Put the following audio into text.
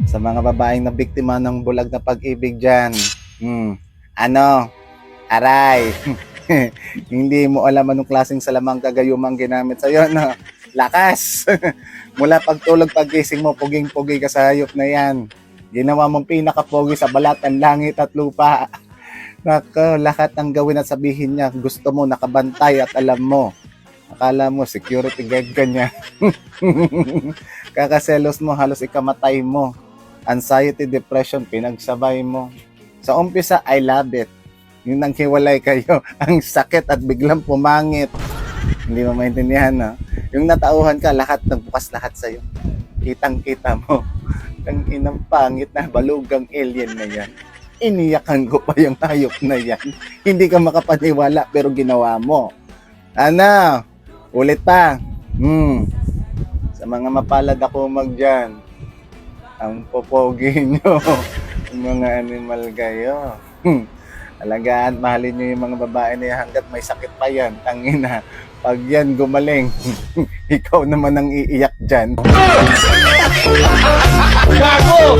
Sa mga babaeng na biktima ng bulag na pag-ibig dyan. Ano? Aray. Hindi mo alam anong klaseng salamang kagayumang ginamit sa'yo, no? Lakas. Mula pagtulog paggising mo, puging-pugi ka sa hayop na yan. Ginawa mong pinakapogi sa balat ng langit at lupa. Nako, lahat ng gawin at sabihin niya, gusto mo, nakabantay at alam mo. Akala mo, security guard ka niya. Kakaselos mo, halos ikamatay mo. Anxiety, depression, pinagsabay mo. Sa umpisa, I love it. Yung nang hiwalay kayo, ang sakit at biglang pumangit. Hindi mo maintindihan, no? Yung natauhan ka, lahat, nagbukas lahat sa'yo. Kitang-kita mo. Ang inang pangit na balugang alien na yan. Iniyakan ko pa yung hayop na yan. Hindi ka makapaniwala pero ginawa mo. Ano? Ulit pa. Sa mga mapalad ako dyan, ang popogi nyo. Yung mga animal kayo. Alagaan, mahalin nyo yung mga babae na yan hanggat may sakit pa yan. Tangina. Pag yan gumaling, ikaw naman ang iiyak dyan. Gago!